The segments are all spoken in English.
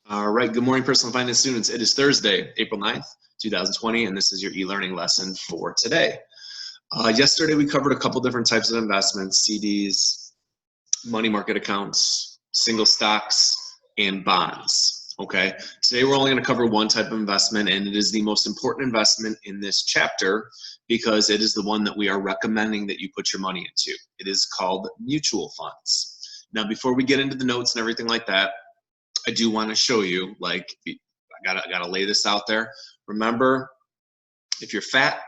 All right, good morning, personal finance students. It is Thursday, April 9th, 2020, and this is your e-learning lesson for today. Yesterday, we covered a couple different types of investments: CDs, money market accounts, single stocks, and bonds. Okay, today we're only going to cover one type of investment, and it is the most important investment in this chapter because it is the one that we are recommending that you put your money into. It is called mutual funds. Now, before we get into the notes and everything like that, I do want to show you, like, I gotta lay this out there. Remember, if you're fat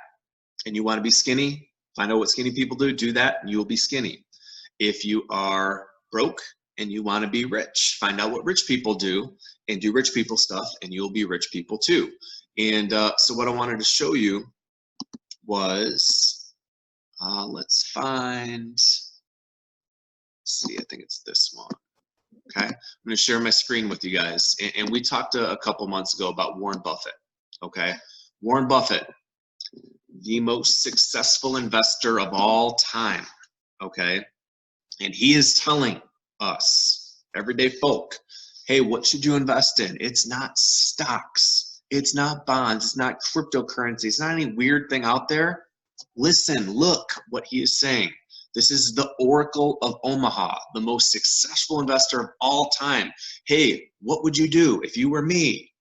and you want to be skinny, find out what skinny people do that, and you will be skinny. If you are broke and you want to be rich, find out what rich people do and do rich people stuff, and you'll be rich people too. And so what I wanted to show you was, let's see, I think it's this one. Okay, I'm going to share my screen with you guys. And we talked a couple months ago about Warren Buffett. Okay, Warren Buffett, the most successful investor of all time. Okay, and he is telling us, everyday folk, hey, what should you invest in? It's not stocks, it's not bonds, it's not cryptocurrency, it's not any weird thing out there. Listen, look what he is saying. This is the Oracle of Omaha, the most successful investor of all time. Hey, what would you do if you were me?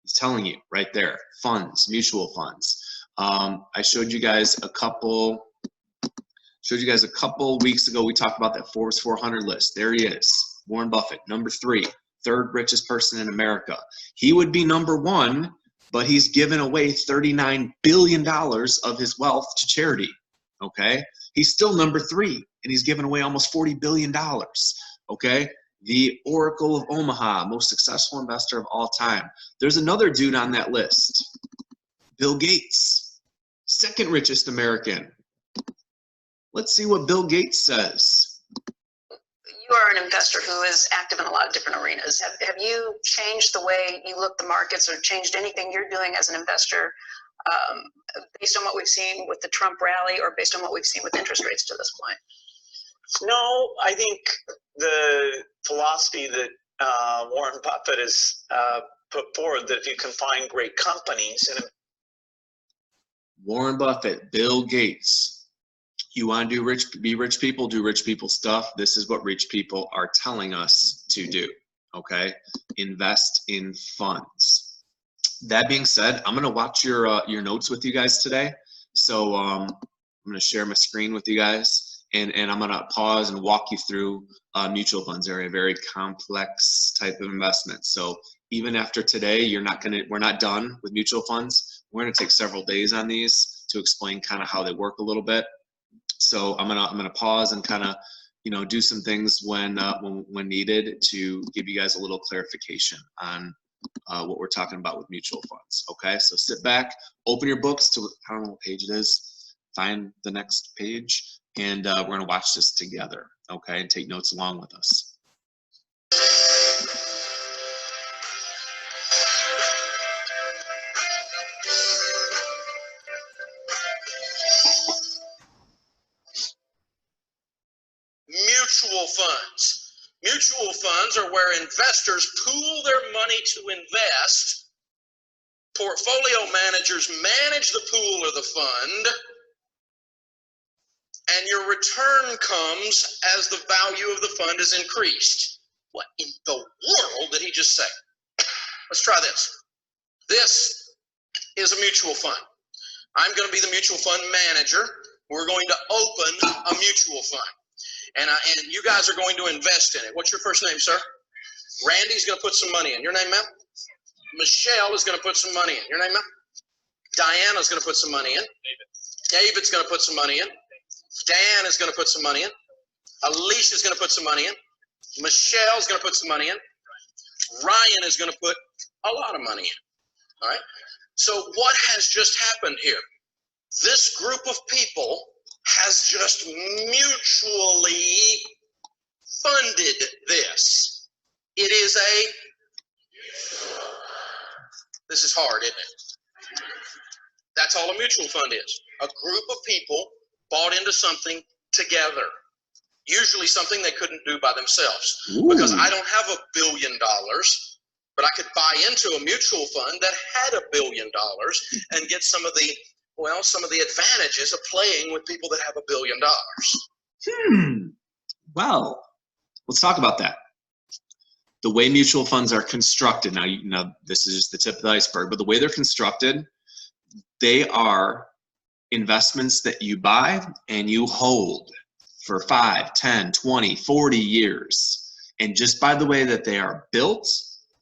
He's telling you right there. Funds, mutual funds. I showed you guys a couple weeks ago. We talked about that Forbes 400 list. There he is, Warren Buffett, number 3, third richest person in America. He would be number 1, but he's given away $39 billion of his wealth to charity. Okay, he's still number 3, and he's given away almost $40 billion. Okay, the Oracle of Omaha, most successful investor of all time. There's another dude on that list, Bill Gates, second richest American. Let's see what Bill Gates says. You are an investor who is active in a lot of different arenas. Have you changed the way you look at the markets, or changed anything you're doing as an investor based on what we've seen with the Trump rally, or based on what we've seen with interest rates to this point? No, I think the philosophy that Warren Buffett has put forward, that if you can find great companies and Warren Buffett, Bill Gates, you want to be rich people, do rich people stuff. This is what rich people are telling us to do. Okay, invest in funds. That being said, I'm going to watch your notes with you guys today. So I'm going to share my screen with you guys, and I'm going to pause and walk you through mutual funds. They're a very complex type of investment. So even after today, we're not done with mutual funds. We're going to take several days on these to explain kind of how they work a little bit. So I'm gonna pause and kind of, do some things when needed to give you guys a little clarification on what we're talking about with mutual funds. Okay, so sit back, open your books to, I don't know what page it is, find the next page, and we're gonna watch this together. Okay, and take notes along with us. Mutual funds. Mutual funds are where investors pool their money to invest. Portfolio managers manage the pool or the fund, and your return comes as the value of the fund is increased. What in the world did he just say? Let's try this. This is a mutual fund. I'm going to be the mutual fund manager. We're going to open a mutual fund. And you guys are going to invest in it. What's your first name, sir? Randy's going to put some money in. Your name, ma'am? Michelle is going to put some money in. Your name, ma'am? Diana's going to put some money in. David's going to put some money in. Dan is going to put some money in. Alicia's going to put some money in. Michelle's going to put some money in. Ryan is going to put a lot of money in. All right? So what has just happened here? This group of people has just mutually funded this. It is this is hard, isn't it? That's all a mutual fund is. A group of people bought into something together. Usually something they couldn't do by themselves. Ooh. Because I don't have $1 billion. But I could buy into a mutual fund that had $1 billion and get some of the advantages of playing with people that have $1 billion. Well, let's talk about that. The way mutual funds are constructed, now this is just the tip of the iceberg, but the way they're constructed, they are investments that you buy and you hold for 5, 10, 20, 40 years. And just by the way that they are built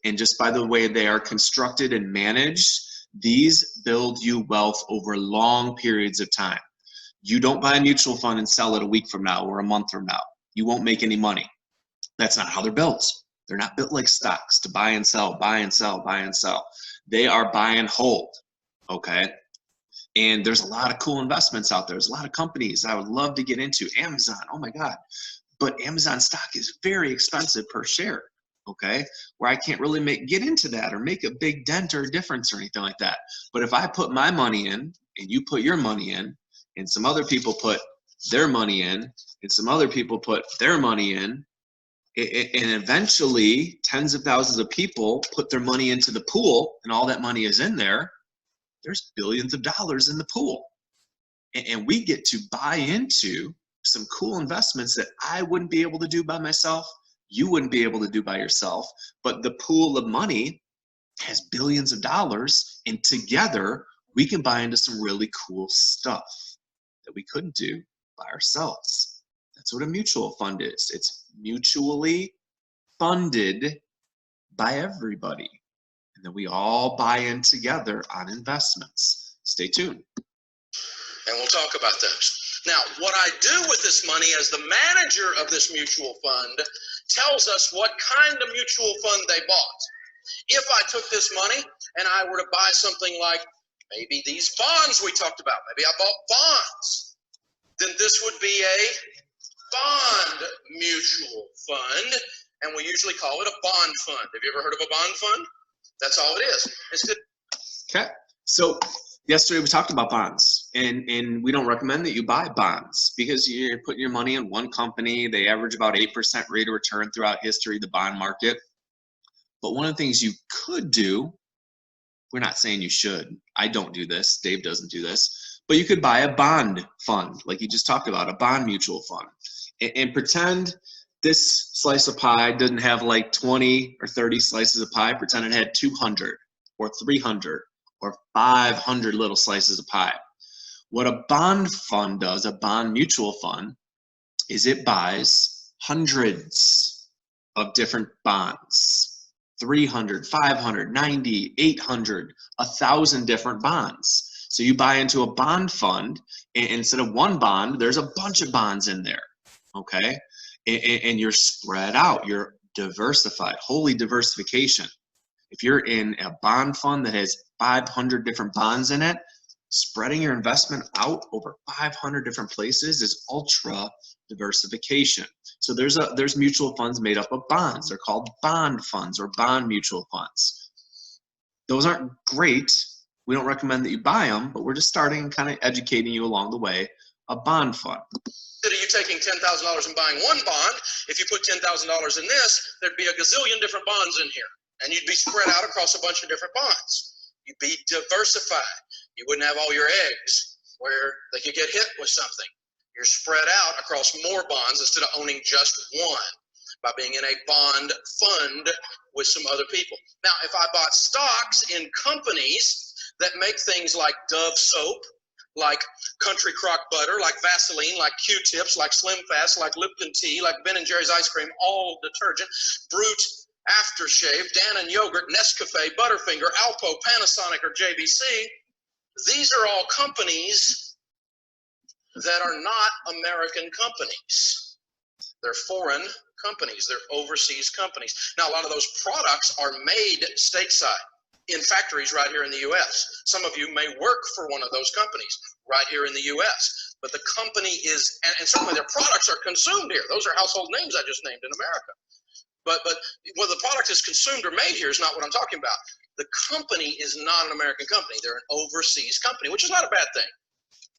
and just by the way they are constructed and managed, these build you wealth over long periods of time. You don't buy a mutual fund and sell it a week from now or a month from now. You won't make any money. That's not how they're built. They're not built like stocks to buy and sell, buy and sell, buy and sell. They are buy and hold, okay? And there's a lot of cool investments out there. There's a lot of companies I would love to get into. Amazon, oh my God. But Amazon stock is very expensive per share, okay? Where I can't really get into that or make a big dent or difference or anything like that. But if I put my money in and you put your money in and some other people put their money in and some other people put their money in, and eventually tens of thousands of people put their money into the pool and all that money is in there, there's billions of dollars in the pool. And we get to buy into some cool investments that I wouldn't be able to do by myself. You wouldn't be able to do by yourself. But the pool of money has billions of dollars. And together, we can buy into some really cool stuff that we couldn't do by ourselves. That's what a mutual fund is. It's mutually funded by everybody. And then we all buy in together on investments. Stay tuned. And we'll talk about those. Now, what I do with this money as the manager of this mutual fund tells us what kind of mutual fund they bought. If I took this money and I were to buy something like maybe these bonds we talked about, maybe I bought bonds, then this would be a bond mutual fund, and we usually call it a bond fund. Have you ever heard of a bond fund? That's all it is. Okay, so yesterday we talked about bonds, and we don't recommend that you buy bonds because you're putting your money in one company. They average about 8% rate of return throughout history, the bond market. But one of the things you could do, we're not saying you should. I don't do this. Dave doesn't do this. But you could buy a bond fund, like you just talked about, a bond mutual fund, and pretend this slice of pie doesn't have like 20 or 30 slices of pie. Pretend it had 200 or 300 or 500 little slices of pie. What a bond fund does, a bond mutual fund, is it buys hundreds of different bonds. 300, 500, 90, 800, 1,000 different bonds. So you buy into a bond fund, and instead of one bond, there's a bunch of bonds in there, okay? And you're spread out, you're diversified, holy diversification. If you're in a bond fund that has 500 different bonds in it, spreading your investment out over 500 different places is ultra diversification. So there's mutual funds made up of bonds. They're called bond funds or bond mutual funds. Those aren't great. We don't recommend that you buy them, but we're just starting and kind of educating you along the way. A bond fund. Instead of you taking $10,000 and buying one bond, if you put $10,000 in this, there'd be a gazillion different bonds in here. And you'd be spread out across a bunch of different bonds. You'd be diversified. You wouldn't have all your eggs where they could get hit with something. You're spread out across more bonds instead of owning just one by being in a bond fund with some other people. Now, if I bought stocks in companies that make things like Dove soap, like Country Crock butter, like Vaseline, like Q-tips, like Slim Fast, like Lipton tea, like Ben & Jerry's ice cream, all detergent, Brute aftershave, Dannon yogurt, Nescafe, Butterfinger, Alpo, Panasonic, or JVC, these are all companies that are not American companies. They're foreign companies. They're overseas companies. Now, a lot of those products are made stateside in factories right here in the U.S. Some of you may work for one of those companies right here in the U.S., but the company is, and certainly their products are consumed here. Those are household names I just named in America. But whether the product is consumed or made here is not what I'm talking about. The company is not an American company. They're an overseas company, which is not a bad thing.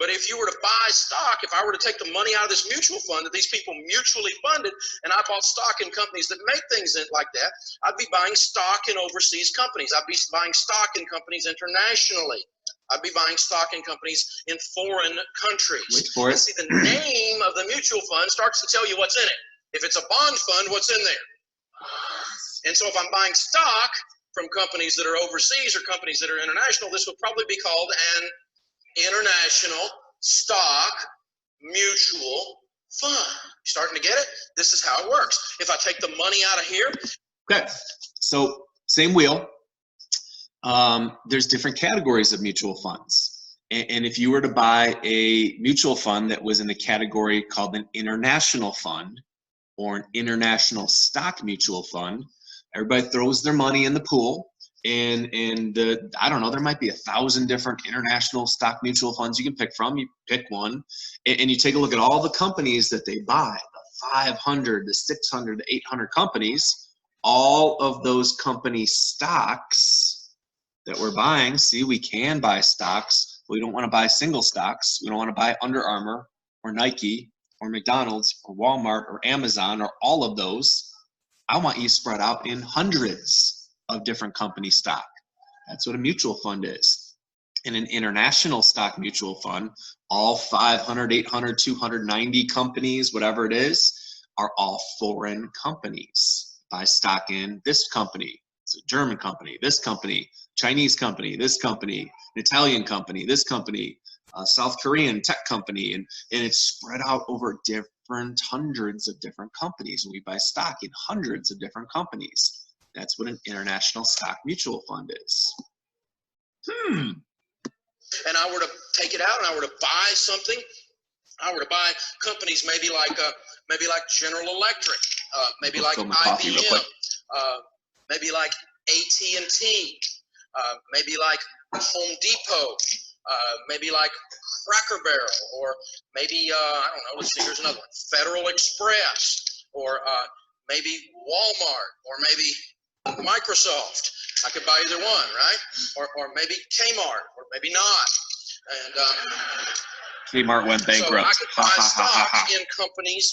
But if you were to buy stock, if I were to take the money out of this mutual fund that these people mutually funded, and I bought stock in companies that make things like that, I'd be buying stock in overseas companies. I'd be buying stock in companies internationally. I'd be buying stock in companies in foreign countries. Wait for it. And see, the name of the mutual fund starts to tell you what's in it. If it's a bond fund, what's in there? And so if I'm buying stock from companies that are overseas or companies that are international, this would probably be called an international stock mutual fund. Starting to get it? This is how it works. If I take the money out of here. Okay, so same wheel. There's different categories of mutual funds. And if you were to buy a mutual fund that was in the category called an international fund or an international stock mutual fund, everybody throws their money in the pool. And I don't know, there might be 1,000 different international stock mutual funds you can pick from. You pick one and you take a look at all the companies that they buy, the 500, the 600, the 800 companies, all of those company stocks that we're buying. See, we can buy stocks. We don't want to buy single stocks. We don't want to buy Under Armour or Nike or McDonald's or Walmart or Amazon or all of those. I want you spread out in hundreds of different company stock. That's what a mutual fund is. In an international stock mutual fund, all 500, 800, 290 companies, whatever it is, are all foreign companies. Buy stock in this company, it's a German company, this company, Chinese company, this company, an Italian company, this company, a South Korean tech company, and it's spread out over different hundreds of different companies. We buy stock in hundreds of different companies. That's what an international stock mutual fund is. And I were to take it out and I were to buy something, I were to buy companies maybe like General Electric, maybe like IBM, maybe like AT&T, maybe like Home Depot, maybe like Cracker Barrel, or maybe, I don't know, let's see, here's another one, Federal Express, or maybe Walmart, or maybe Microsoft. I could buy either one, right? Or maybe Kmart, or maybe not. And Kmart went bankrupt. So I could buy stock in companies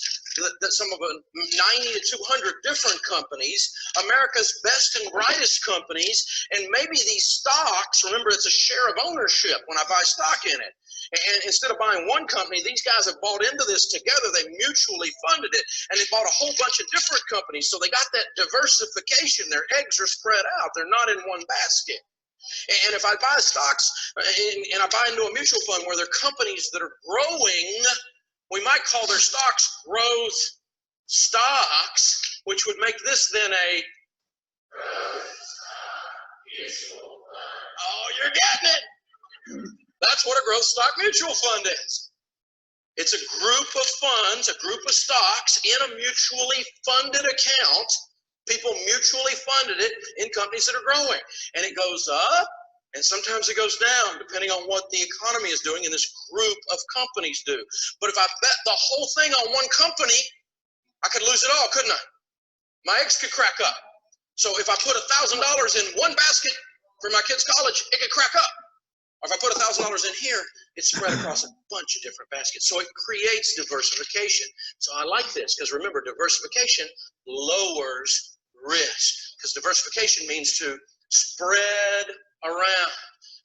that some of them, 90 to 200 different companies, America's best and brightest companies, and maybe these stocks, remember it's a share of ownership when I buy stock in it. And instead of buying one company, these guys have bought into this together. They mutually funded it, and they bought a whole bunch of different companies. So they got that diversification. Their eggs are spread out. They're not in one basket. And if I buy stocks and I buy into a mutual fund where they're companies that are growing, we might call their stocks growth stocks, which would make this then a oh, you're getting it. That's what a growth stock mutual fund is. It's a group of funds, a group of stocks in a mutually funded account. People mutually funded it in companies that are growing. And it goes up, and sometimes it goes down, depending on what the economy is doing and this group of companies do. But if I bet the whole thing on one company, I could lose it all, couldn't I? My eggs could crack up. So if I put $1,000 in one basket for my kid's college, it could crack up. Or if I put $1,000 in here, it's spread across a bunch of different baskets. So it creates diversification. So I like this because remember, diversification lowers risk, because diversification means to spread around.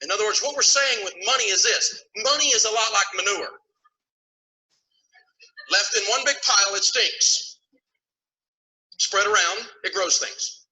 In other words, what we're saying with money is this. Money is a lot like manure. Left in one big pile, it stinks. Spread around, it grows things.